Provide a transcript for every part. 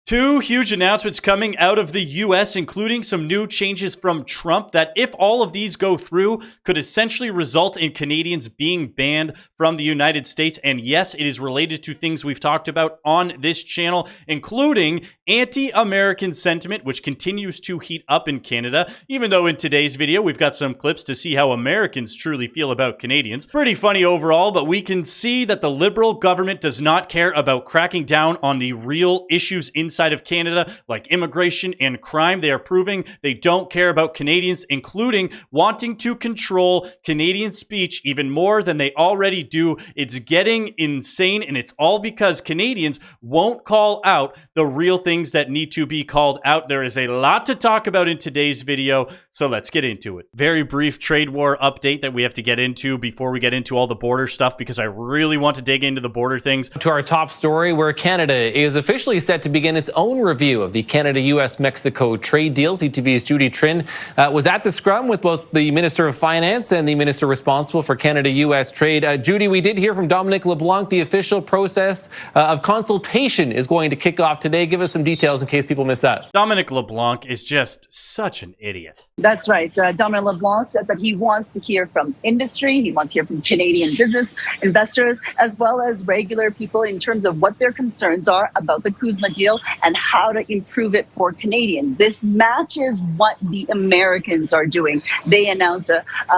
Two huge announcements coming out of the US, including some new changes from Trump that, if all of these go through, could essentially result in Canadians being banned from the United States. And yes, it is related to things we've talked about on this channel, including anti-American sentiment, which continues to heat up in Canada, even though in today's video, we've got some clips to see how Americans truly feel about Canadians. Pretty funny overall, but we can see that the Liberal government does not care about cracking down on the real issues inside of Canada, like immigration and crime. They are proving they don't care about Canadians, including wanting to control Canadian speech even more than they already do. It's getting insane, and it's all because Canadians won't call out the real things that need to be called out. There is a lot to talk about in today's video, so let's get into it. Very brief trade war update that we have to get into before we get into all the border stuff, because I really want to dig into the border things. To our top story, where Canada is officially set to begin its own review of the Canada-US-Mexico trade deal. CTV's Judy Trinh was at the scrum with both the Minister of Finance and the Minister responsible for Canada-US trade. Judy, we did hear from Dominic LeBlanc. The official process of consultation is going to kick off today. Give us some details in case people missed that. Dominic LeBlanc is just such an idiot. That's right. Dominic LeBlanc said that he wants to hear from industry. He wants to hear from Canadian business investors, as well as regular people in terms of what their concerns are about the CUSMA deal and how to improve it for Canadians. This matches what the Americans are doing. They announced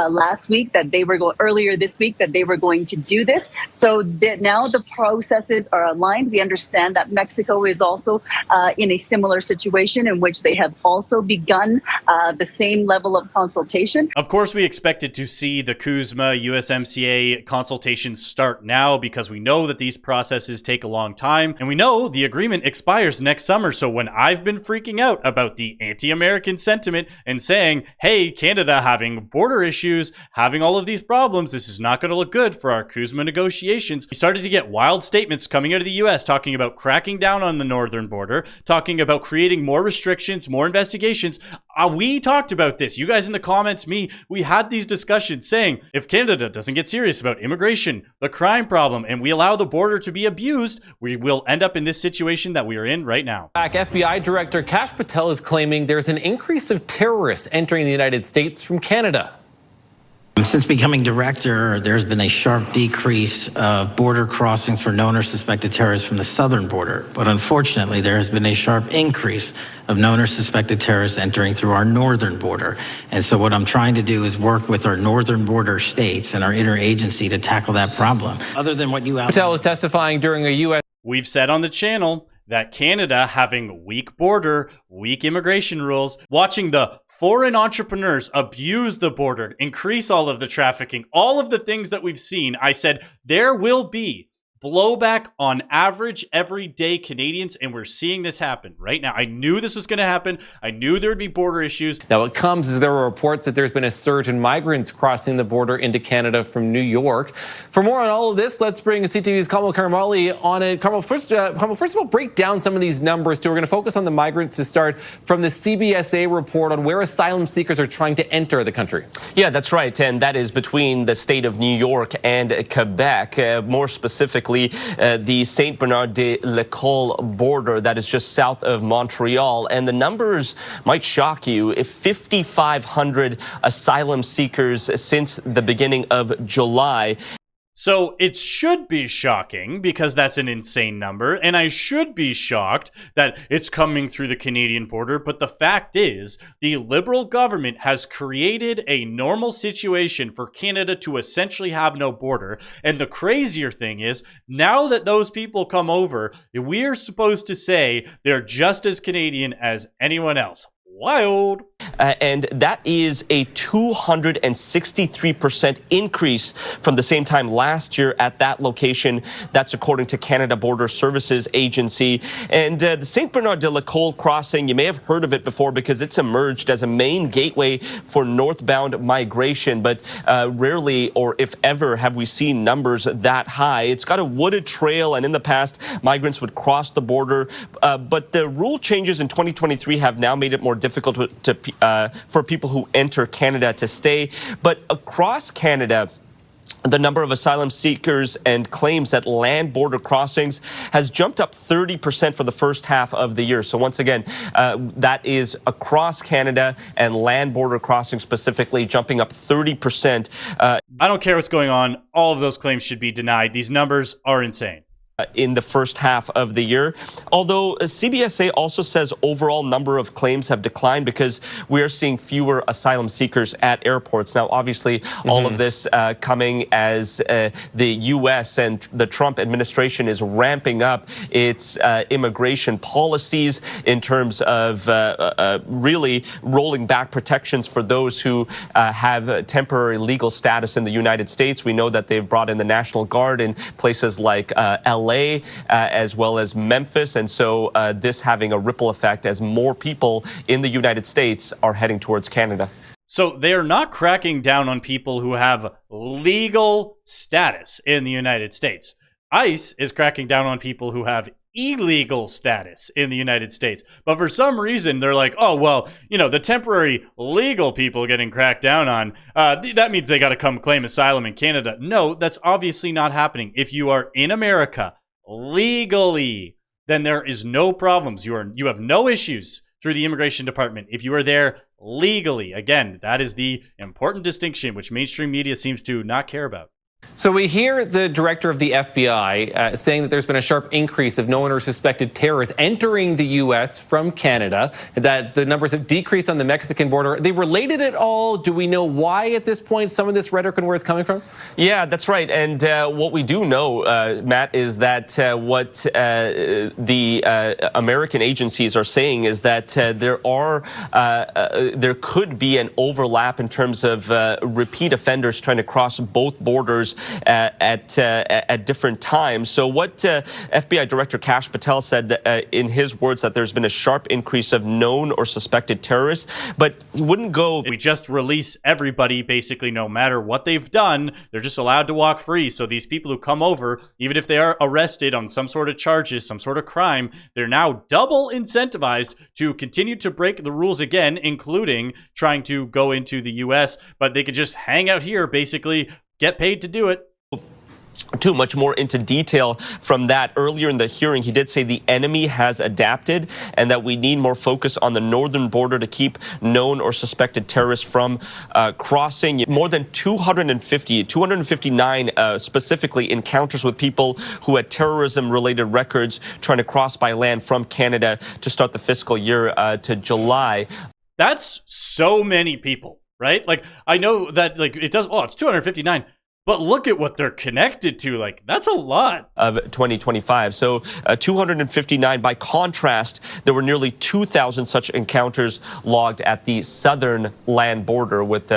last week that they were earlier this week that they were going to do this. So that now the processes are aligned. We understand that Mexico is also in a similar situation in which they have also begun the same level of consultation. Of course, we expected to see the CUSMA USMCA consultations start now, because we know that these processes take a long time, and we know the agreement expires next summer. So when I've been freaking out about the anti-American sentiment and saying, hey, Canada having border issues, having all of these problems, this is not going to look good for our CUSMA negotiations, we started to get wild statements coming out of the US talking about cracking down on the northern border, talking about creating more restrictions, more investigations. We talked about this. You guys in the comments, we had these discussions saying, if Canada doesn't get serious about immigration, the crime problem, and we allow the border to be abused, we will end up in this situation that we are in right now. FBI Director Kash Patel is claiming there's an increase of terrorists entering the United States from Canada. Since becoming director, there's been a sharp decrease of border crossings for known or suspected terrorists from the southern border. But unfortunately, there has been a sharp increase of known or suspected terrorists entering through our northern border. And so what I'm trying to do is work with our northern border states and our interagency to tackle that problem. Other than what you outlined. Patel is testifying during a U.S. We've said on the channel that Canada having weak border, weak immigration rules, watching the foreign entrepreneurs abuse the border, increase all of the trafficking, all of the things that we've seen, I said there will be blowback on average everyday Canadians, and we're seeing this happen right now. I knew this was going to happen. I knew there would be border issues. Now, what comes is there are reports that there's been a surge in migrants crossing the border into Canada from New York. For more on all of this, let's bring CTV's Kamal Karamali on it. Kamal, first of all, break down some of these numbers too. We're going to focus on the migrants to start from the CBSA report on where asylum seekers are trying to enter the country. Yeah, that's right, and that is between the state of New York and Quebec, more specifically the St. Bernard de l'École border that is just south of Montreal. And the numbers might shock you. If 5,500 asylum seekers since the beginning of July. So it should be shocking, because that's an insane number, and I should be shocked that it's coming through the Canadian border, but the fact is, the Liberal government has created a normal situation for Canada to essentially have no border, and the crazier thing is, now that those people come over, we're supposed to say they're just as Canadian as anyone else. Wild. And that is a 263% increase from the same time last year at that location. That's according to Canada Border Services Agency. And the St. Bernard de l'École crossing, you may have heard of it before because it's emerged as a main gateway for northbound migration. But rarely, or if ever, have we seen numbers that high. It's got a wooded trail, and in the past, migrants would cross the border. But the rule changes in 2023 have now made it more difficult for people who enter Canada to stay. But across Canada, The number of asylum seekers and claims at land border crossings has jumped up 30% for the first half of the year. So once again, that is across Canada, and land border crossings specifically jumping up 30%. I don't care what's going on. All of those claims should be denied. These numbers are insane. In the first half of the year. Although CBSA also says overall number of claims have declined because we are seeing fewer asylum seekers at airports. Now, obviously, all of this coming as the U.S. and the Trump administration is ramping up its immigration policies in terms of really rolling back protections for those who have temporary legal status in the United States. We know that they've brought in the National Guard in places like LA, as well as Memphis, and so this having a ripple effect as more people in the United States are heading towards Canada. So they are not cracking down on people who have legal status in the United States. ICE is cracking down on people who have illegal status in the United States. But for some reason, they're like, oh, well, you know, the temporary legal people getting cracked down on, that means they got to come claim asylum in Canada. No, that's obviously not happening. If you are in America legally, then there is no problems. You have no issues through the immigration department. If you are there legally, again, that is the important distinction, which mainstream media seems to not care about. So we hear the director of the FBI saying that there's been a sharp increase of known or suspected terrorists entering the U.S. from Canada, that the numbers have decreased on the Mexican border. Are they related at all? Do we know why at this point some of this rhetoric and where it's coming from? Yeah, that's right. And what we do know, Matt, is that what the American agencies are saying is that there could be an overlap in terms of repeat offenders trying to cross both borders at different times. So what FBI Director Kash Patel said in his words that there's been a sharp increase of known or suspected terrorists, but he wouldn't go. We just release everybody basically no matter what they've done. They're just allowed to walk free. So these people who come over, even if they are arrested on some sort of charges, some sort of crime, they're now double incentivized to continue to break the rules again, including trying to go into the U.S. But they could just hang out here, basically get paid to do it. Too much more into detail from that. Earlier in the hearing, he did say the enemy has adapted and that we need more focus on the northern border to keep known or suspected terrorists from crossing. More than 259 specifically encounters with people who had terrorism-related records trying to cross by land from Canada to start the fiscal year to July. That's so many people, right? Like, I know that, like, it does, oh, it's 259. But look at what they're connected to. Like, that's a lot. Of 2025. So 259. By contrast, there were nearly 2,000 such encounters logged at the southern land border with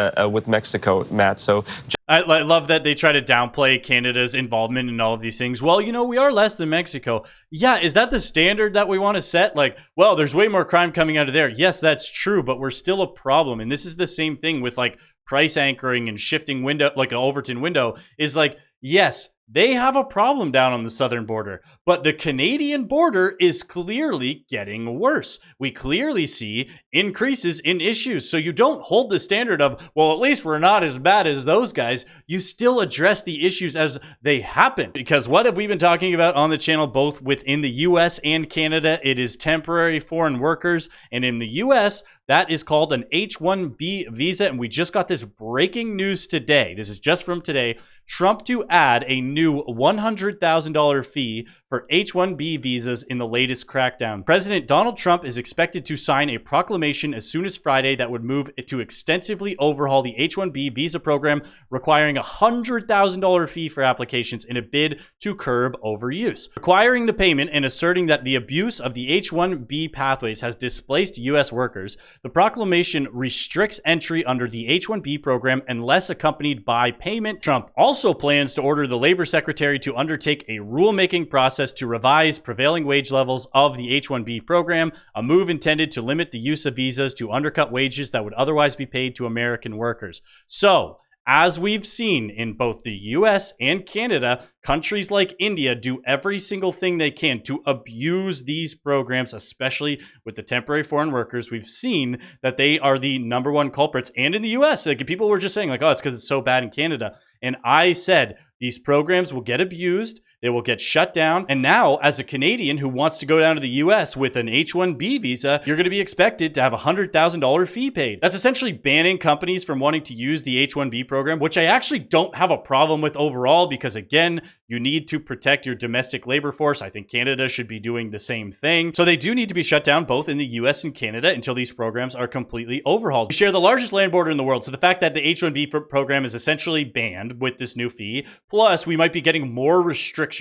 Mexico, Matt. So I love that they try to downplay Canada's involvement in all of these things. Well, you know, we are less than Mexico. Yeah, is that the standard that we want to set? Like, well, there's way more crime coming out of there. Yes, that's true, but we're still a problem. And this is the same thing with, like, price anchoring and shifting window, like an Overton window, is like, yes, they have a problem down on the southern border, but the Canadian border is clearly getting worse. We clearly see increases in issues. So you don't hold the standard of, well, at least we're not as bad as those guys. You still address the issues as they happen. Because what have we been talking about on the channel, both within the US and Canada? It is temporary foreign workers. And in the US, that is called an H-1B visa. And we just got this breaking news today. This is just from today. Trump to add a new $100,000 fee for H-1B visas in the latest crackdown. President Donald Trump is expected to sign a proclamation as soon as Friday that would move it to extensively overhaul the H-1B visa program, requiring a $100,000 fee for applications in a bid to curb overuse. Requiring the payment and asserting that the abuse of the H-1B pathways has displaced U.S. workers, the proclamation restricts entry under the H-1B program unless accompanied by payment. Trump also plans to order the Labor Secretary to undertake a rulemaking process to revise prevailing wage levels of the H-1B program, a move intended to limit the use of visas to undercut wages that would otherwise be paid to American workers. So, As we've seen in both the US and Canada, countries like India do every single thing they can to abuse these programs, especially with the temporary foreign workers. We've seen that they are the number one culprits. And in the US, like, people were just saying, like, oh, it's because it's so bad in Canada. And I said, these programs will get abused. They will get shut down. And now, as a Canadian who wants to go down to the US with an H-1B visa, you're going to be expected to have a $100,000 fee paid. That's essentially banning companies from wanting to use the H-1B program, which I actually don't have a problem with overall, because again, you need to protect your domestic labor force. I think Canada should be doing the same thing. So they do need to be shut down both in the US and Canada until these programs are completely overhauled. We share the largest land border in the world. So the fact that the H-1B program is essentially banned with this new fee, plus we might be getting more restrictions,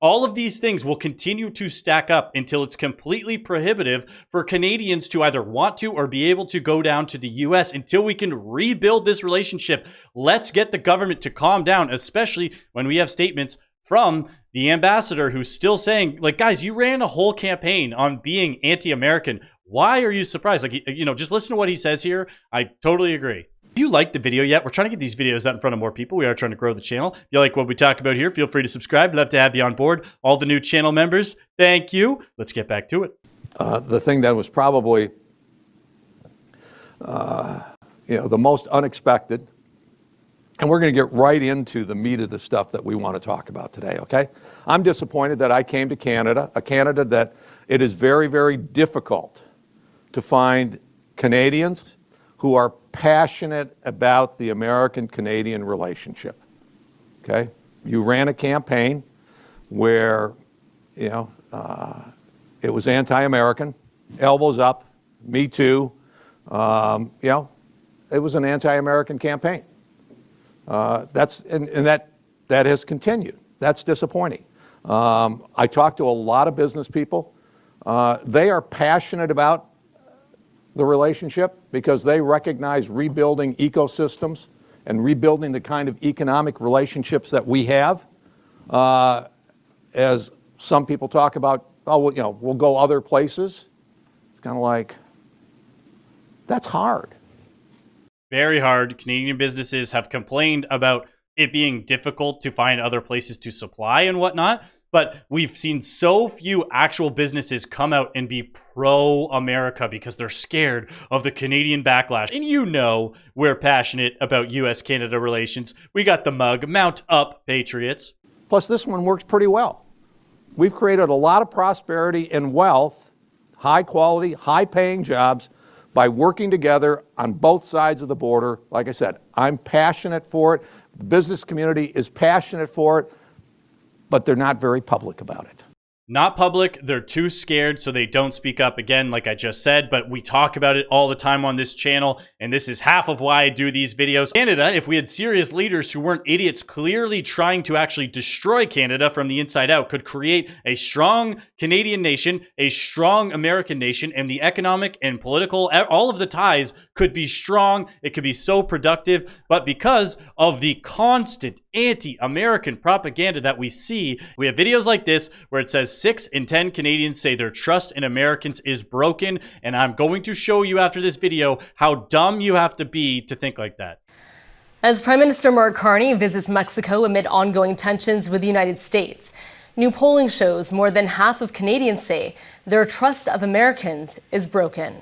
all of these things will continue to stack up until it's completely prohibitive for Canadians to either want to or be able to go down to the US until we can rebuild this relationship. Let's get the government to calm down, especially when we have statements from the ambassador who's still saying, like, guys, you ran a whole campaign on being anti-American. Why are you surprised? Like, you know, just listen to what he says here. I totally agree. If you like the video yet, we're trying to get these videos out in front of more people. We are trying to grow the channel. If you like what we talk about here, feel free to subscribe. Love to have you on board. All the new channel members, thank you. Let's get back to it. The thing that was probably, the most unexpected, and we're going to get right into the meat of the stuff that we want to talk about today, okay? I'm disappointed that I came to Canada, a Canada that it is very, very difficult to find Canadians who are passionate about the American-Canadian relationship, okay? You ran a campaign where, it was anti-American, elbows up, me too, it was an anti-American campaign. That has continued. That's disappointing. I talked to a lot of business people. They are passionate about the relationship because they recognize rebuilding ecosystems and rebuilding the kind of economic relationships that we have. As some people talk about, we'll go other places. It's kind of like, that's hard. Very hard. Canadian businesses have complained about it being difficult to find other places to supply and whatnot. But we've seen so few actual businesses come out and be pro-America because they're scared of the Canadian backlash. And you know we're passionate about US-Canada relations. We got the mug, mount up, patriots. Plus, this one works pretty well. We've created a lot of prosperity and wealth, high quality, high paying jobs by working together on both sides of the border. Like I said, I'm passionate for it. The business community is passionate for it, but they're not very public about it. Not public, they're too scared, so they don't speak up, again, like I just said, but we talk about it all the time on this channel, and this is half of why I do these videos. Canada, if we had serious leaders who weren't idiots clearly trying to actually destroy Canada from the inside out, could create a strong Canadian nation, a strong American nation, and the economic and political, all of the ties could be strong. It could be so productive, but because of the constant anti-American propaganda that we see, we have videos like this where it says 6 in 10 Canadians say their trust in Americans is broken, and I'm going to show you after this video how dumb you have to be to think like that. As Prime Minister Mark Carney visits Mexico amid ongoing tensions with the United States, new polling shows more than half of Canadians say their trust of Americans is broken.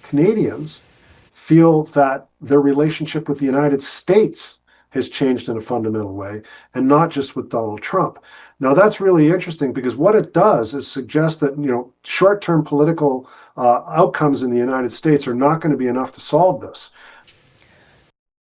Canadians feel that their relationship with the United States has changed in a fundamental way, and not just with Donald Trump. Now, that's really interesting because what it does is suggest that, short-term political outcomes in the United States are not going to be enough to solve this.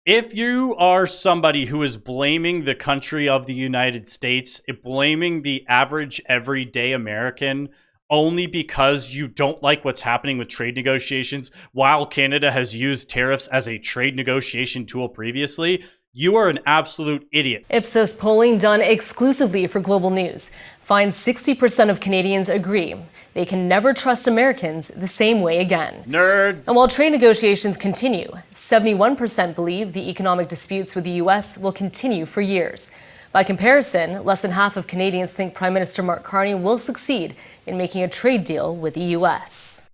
If you are somebody who is blaming the country of the United States, blaming the average everyday American only because you don't like what's happening with trade negotiations, while Canada has used tariffs as a trade negotiation tool previously, you are an absolute idiot. Ipsos polling done exclusively for Global News finds 60% of Canadians agree they can never trust Americans the same way again. Nerd. And while trade negotiations continue, 71% believe the economic disputes with the U.S. will continue for years. By comparison, less than half of Canadians think Prime Minister Mark Carney will succeed in making a trade deal with the U.S.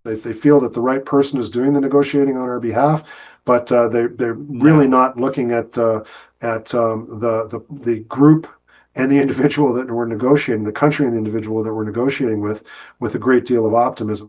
If they feel that the right person is doing the negotiating on our behalf, but they're really not looking at the group and the individual that we're negotiating, the country and the individual that we're negotiating with a great deal of optimism.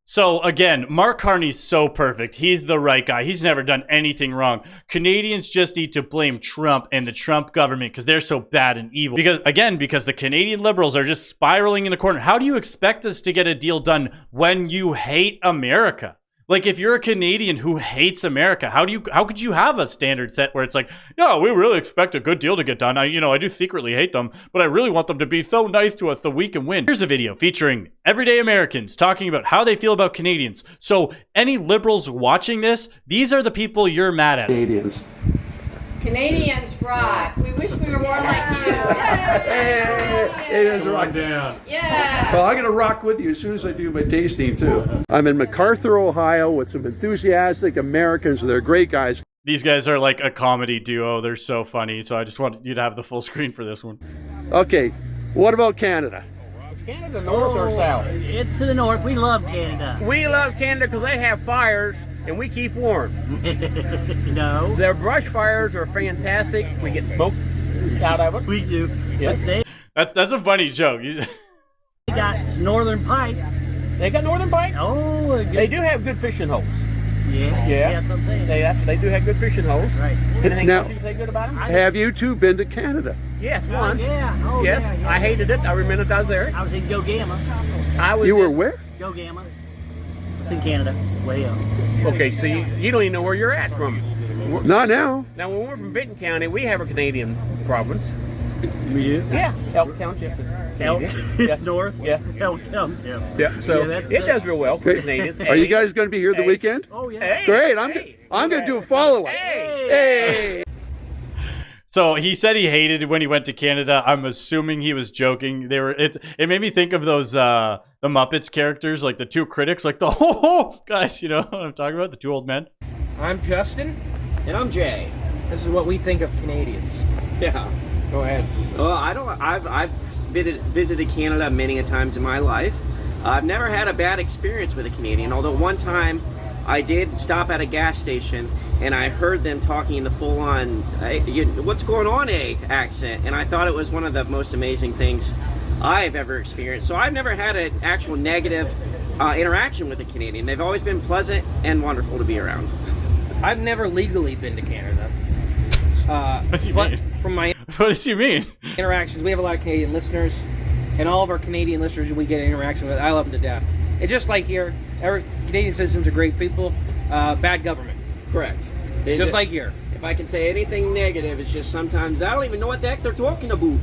So again, Mark Carney's so perfect. He's the right guy. He's never done anything wrong. Canadians just need to blame Trump and the Trump government because they're so bad and evil. Because the Canadian Liberals are just spiraling in the corner. How do you expect us to get a deal done when you hate America? Like, if you're a Canadian who hates America, how could you have a standard set where it's like, yeah, we really expect a good deal to get done. I do secretly hate them, but I really want them to be so nice to us that we can win. Here's a video featuring everyday Americans talking about how they feel about Canadians. So any liberals watching this, these are the people you're mad at. Canadians rock. We wish we were more like you. Canadians rock down. Yeah. Well, I'm going to rock with you as soon as I do my tasting, too. I'm in MacArthur, Ohio, with some enthusiastic Americans. They're great guys. These guys are like a comedy duo. They're so funny. So I just want you to have the full screen for this one. Okay, what about Canada? Canada north or south? It's to the north. We love Canada. We love Canada because they have fires and we keep warm. No. Their brush fires are fantastic. We get smoke out of it. We do. Yes. That's a funny joke. They got northern pike. They got northern pike? Oh, they do have good fishing holes. Yeah. That's what I'm saying. They do have good fishing holes. Right. Anything Now, else you say good about them? Have you two been to Canada? Yes, once. Yeah. Oh, yes. yeah. I hated it. I remember I was there. I was in Go Gamma. You were where? Go Gamma. It's in Canada. Way up. Okay, so you don't even know where you're at from. Not now. Now, when we're from Benton County, we have a Canadian province. We do? Yeah, Elk Township. Elk. Yeah. It's north. Yeah. Elk Township. Yeah, so that's, it does real well for Canadians. Are you guys going to be here the weekend? Oh, yeah. Hey, Great. I'm going to do a follow-up. Hey. So he said he hated it when he went to Canada. I'm assuming he was joking. It made me think of those the Muppets characters, like the two critics, like the guys, you know what I'm talking about, the two old men. I'm Justin. And I'm Jay. This is what we think of Canadians. Yeah. Go ahead. Well, I've visited Canada many a times in my life. I've never had a bad experience with a Canadian, although one time I did stop at a gas station and I heard them talking in the full-on, what's going on, accent, and I thought it was one of the most amazing things I've ever experienced. So I've never had an actual negative interaction with a Canadian. They've always been pleasant and wonderful to be around. I've never legally been to Canada. What do you mean? From my What does he mean? interactions, we have a lot of Canadian listeners, and all of our Canadian listeners we get interaction with, I love them to death. And just like here, Canadian citizens are great people, bad government. Correct. Just like here. If I can say anything negative, it's just sometimes I don't even know what the heck they're talking about.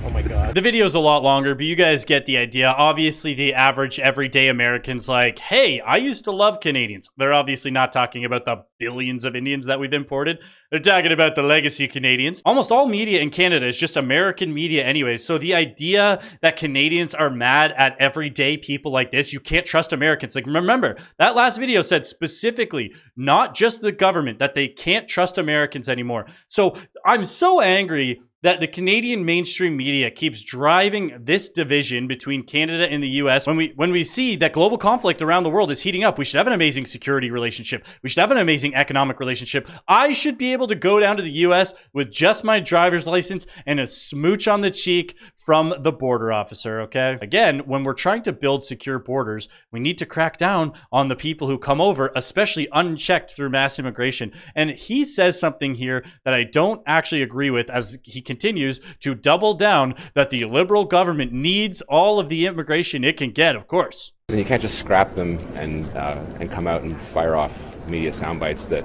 Oh my God. The video's a lot longer, but you guys get the idea. Obviously, the average everyday American's like, hey, I used to love Canadians. They're obviously not talking about the billions of Indians that we've imported. They're talking about the legacy Canadians. Almost all media in Canada is just American media anyway. So the idea that Canadians are mad at everyday people like this, you can't trust Americans. Like, remember, that last video said specifically, not just the government, that they can't trust Americans anymore. So I'm so angry that the Canadian mainstream media keeps driving this division between Canada and the US. When we see that global conflict around the world is heating up, we should have an amazing security relationship. We should have an amazing economic relationship. I should be able to go down to the US with just my driver's license and a smooch on the cheek from the border officer, okay? Again, when we're trying to build secure borders, we need to crack down on the people who come over, especially unchecked through mass immigration. And he says something here that I don't actually agree with, as he continues to double down that the Liberal government needs all of the immigration it can get, of course. And you can't just scrap them and come out and fire off media sound bites that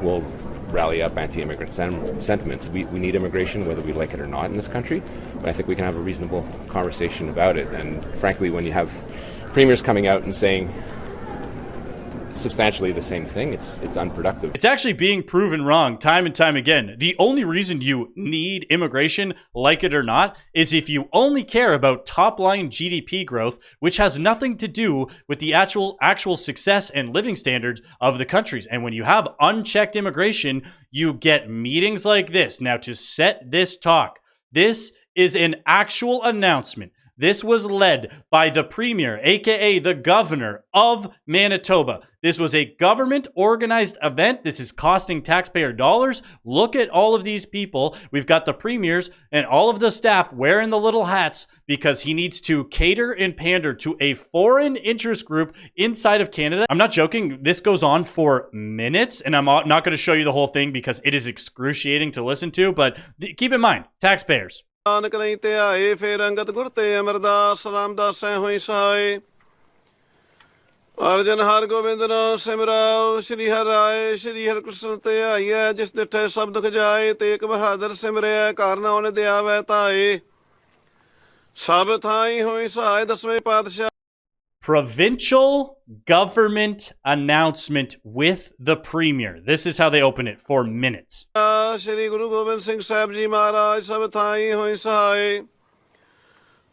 will rally up anti-immigrant sentiments. We need immigration, whether we like it or not in this country, but I think we can have a reasonable conversation about it. And frankly, when you have premiers coming out and saying substantially the same thing, it's unproductive. It's actually being proven wrong time and time again. The only reason you need immigration, like it or not, is if you only care about top-line GDP growth, which has nothing to do with the actual success and living standards of the countries. And when you have unchecked immigration, you get meetings like this. Now, to set this talk, this is an actual announcement This was led by the premier, aka the governor of Manitoba. This was a government organized event. This is costing taxpayer dollars. Look at all of these people. We've got the premiers and all of the staff wearing the little hats because he needs to cater and pander to a foreign interest group inside of Canada. I'm not joking. This goes on for minutes, and I'm not going to show you the whole thing because it is excruciating to listen to, but keep in mind, taxpayers. अर्जन हर गोविंद नाम सिमराओ श्री हर राय श्री हर कृष्ण ते आइए जिस दिठे सब दुख जाए ते एक बहादुर सिमरिया कारना उन्हें दिया वैताए सब थाई हुई सहाय दसवें पातशाह. Provincial government announcement with the premier. This is how they open it for minutes. Shri गुरु गोविंद सिंह साहब जी महाराज सब थाई हुई सहाय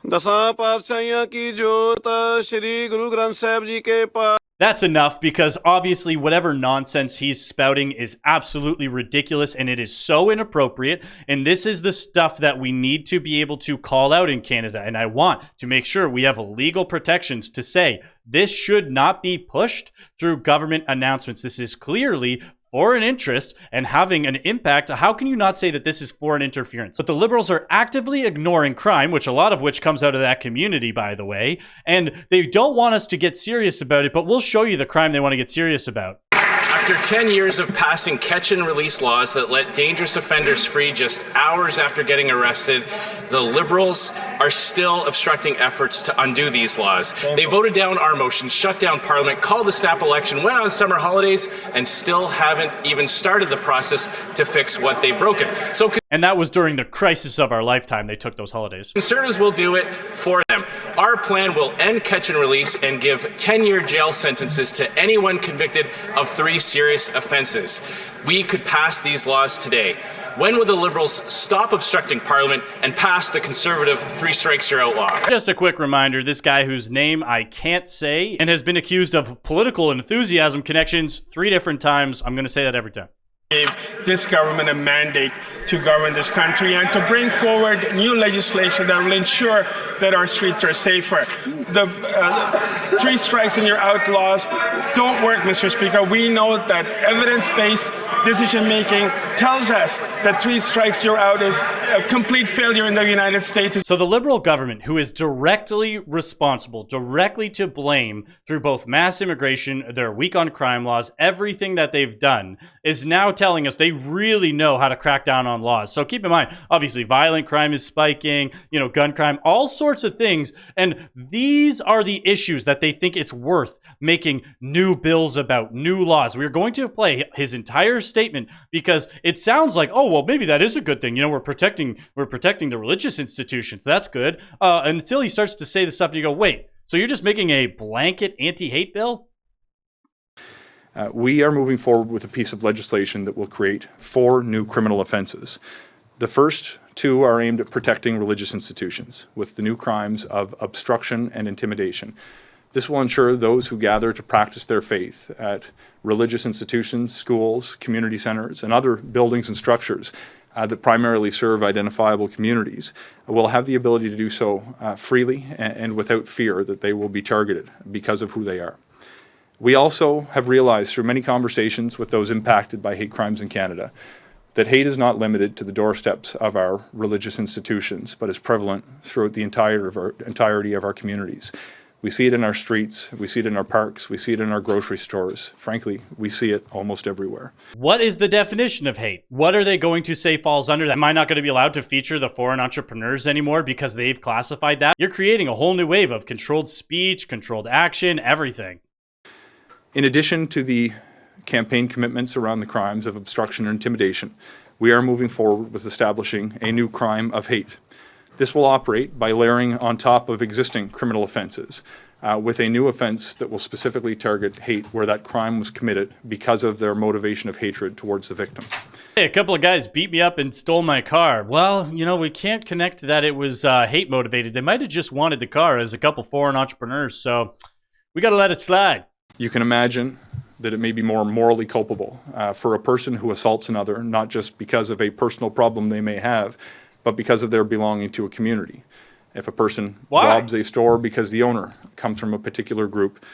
दसां पातशाहियां की जोत श्री गुरु ग्रंथ साहब जी के पास. That's enough because obviously whatever nonsense he's spouting is absolutely ridiculous and it is so inappropriate. And this is the stuff that we need to be able to call out in Canada. And I want to make sure we have legal protections to say this should not be pushed through government announcements. This is clearly foreign interest and having an impact. How can you not say that this is foreign interference? But the Liberals are actively ignoring crime, which a lot of which comes out of that community, by the way, and they don't want us to get serious about it, but we'll show you the crime they want to get serious about. After 10 years of passing catch and release laws that let dangerous offenders free just hours after getting arrested, the Liberals are still obstructing efforts to undo these laws. They voted down our motion, shut down Parliament, called the snap election, went on summer holidays, and still haven't even started the process to fix what they've broken. And that was during the crisis of our lifetime. They took those holidays. Conservatives will do it for them. Our plan will end catch and release and give 10-year jail sentences to anyone convicted of 3 serious offenses. We could pass these laws today. When will the Liberals stop obstructing Parliament and pass the Conservative 3 strikes you're out law? Just a quick reminder, this guy whose name I can't say and has been accused of political enthusiasm connections 3 different times. I'm going to say that every time. Gave this government a mandate to govern this country and to bring forward new legislation that will ensure that our streets are safer. The 3 strikes and you're out laws don't work, Mr. Speaker. We know that evidence-based decision-making tells us that 3 strikes you're out is a complete failure in the United States. So the Liberal government, who is directly responsible, directly to blame through both mass immigration, their weak on crime laws, everything that they've done, is now telling us they really know how to crack down on laws. So keep in mind, obviously, violent crime is spiking, gun crime, all sorts of things. And these are the issues that they think it's worth making new bills about, new laws. We're going to play his entire statement because it sounds like, oh, well, maybe that is a good thing. We're protecting the religious institutions. That's good. Until he starts to say the stuff, and you go, wait, so you're just making a blanket anti-hate bill? We are moving forward with a piece of legislation that will create 4 new criminal offenses. The first 2 are aimed at protecting religious institutions with the new crimes of obstruction and intimidation. This will ensure those who gather to practice their faith at religious institutions, schools, community centers, and other buildings and structures that primarily serve identifiable communities will have the ability to do so freely and without fear that they will be targeted because of who they are. We also have realized through many conversations with those impacted by hate crimes in Canada that hate is not limited to the doorsteps of our religious institutions, but is prevalent throughout the entirety of our communities. We see it in our streets, we see it in our parks, we see it in our grocery stores. Frankly, we see it almost everywhere. What is the definition of hate? What are they going to say falls under that? Am I not going to be allowed to feature the foreign entrepreneurs anymore because they've classified that? You're creating a whole new wave of controlled speech, controlled action, everything. In addition to the campaign commitments around the crimes of obstruction and intimidation, we are moving forward with establishing a new crime of hate. This will operate by layering on top of existing criminal offenses with a new offense that will specifically target hate where that crime was committed because of their motivation of hatred towards the victim. Hey, a couple of guys beat me up and stole my car. Well, we can't connect that it was hate motivated. They might have just wanted the car as a couple foreign entrepreneurs, so we got to let it slide. You can imagine that it may be more morally culpable for a person who assaults another, not just because of a personal problem they may have, but because of their belonging to a community. If a person Why? robs a store because the owner comes from a particular group,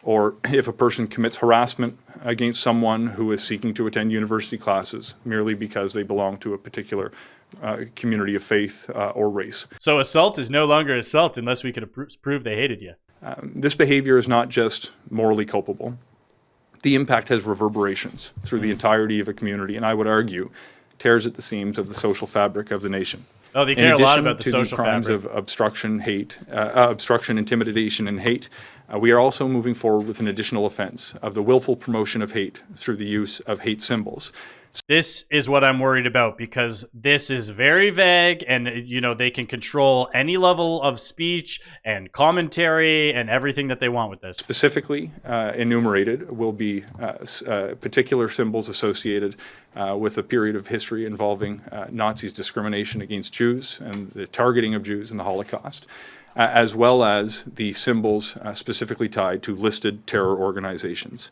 or if a person commits harassment against someone who is seeking to attend university classes merely because they belong to a particular community of faith or race. So assault is no longer assault unless we could prove they hated you. This behavior is not just morally culpable. The impact has reverberations through the entirety of a community, and I would argue tears at the seams of the social fabric of the nation. Oh, they care a lot about the social In addition to the crimes fabric. of obstruction, intimidation, and hate, we are also moving forward with an additional offense of the willful promotion of hate through the use of hate symbols. This is what I'm worried about, because this is very vague, and they can control any level of speech and commentary and everything that they want with this. Specifically enumerated will be particular symbols associated with a period of history involving Nazis' discrimination against Jews and the targeting of Jews in the Holocaust, as well as the symbols specifically tied to listed terror organizations.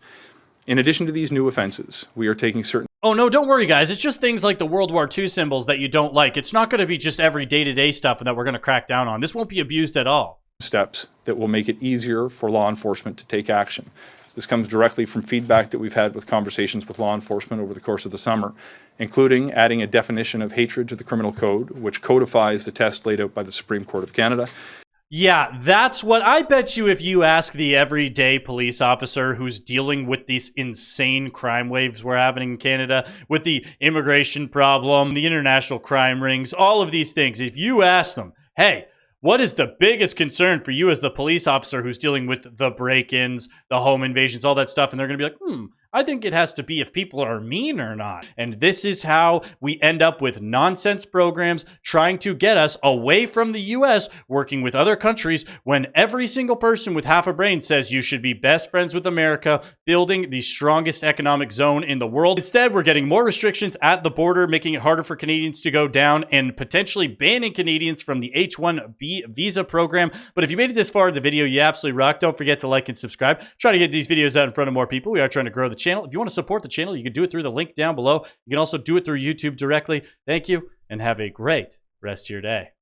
In addition to these new offenses, we are taking certain... Oh, no, don't worry, guys. It's just things like the World War II symbols that you don't like. It's not going to be just every day-to-day stuff that we're going to crack down on. This won't be abused at all. ...steps that will make it easier for law enforcement to take action. This comes directly from feedback that we've had with conversations with law enforcement over the course of the summer, including adding a definition of hatred to the criminal code, which codifies the test laid out by the Supreme Court of Canada. Yeah, that's what I bet you if you ask the everyday police officer who's dealing with these insane crime waves we're having in Canada, with the immigration problem, the international crime rings, all of these things, if you ask them, hey, what is the biggest concern for you as the police officer who's dealing with the break-ins, the home invasions, all that stuff, and they're going to be like, I think it has to be if people are mean or not. And this is how we end up with nonsense programs trying to get us away from the US, working with other countries, when every single person with half a brain says you should be best friends with America, building the strongest economic zone in the world. Instead, we're getting more restrictions at the border, making it harder for Canadians to go down, and potentially banning Canadians from the H-1B visa program. But if you made it this far in the video, you absolutely rock. Don't forget to like and subscribe. Try to get these videos out in front of more people. We are trying to grow the channel. If you want to support the channel, you can do it through the link down below. You can also do it through YouTube directly. Thank you, and have a great rest of your day.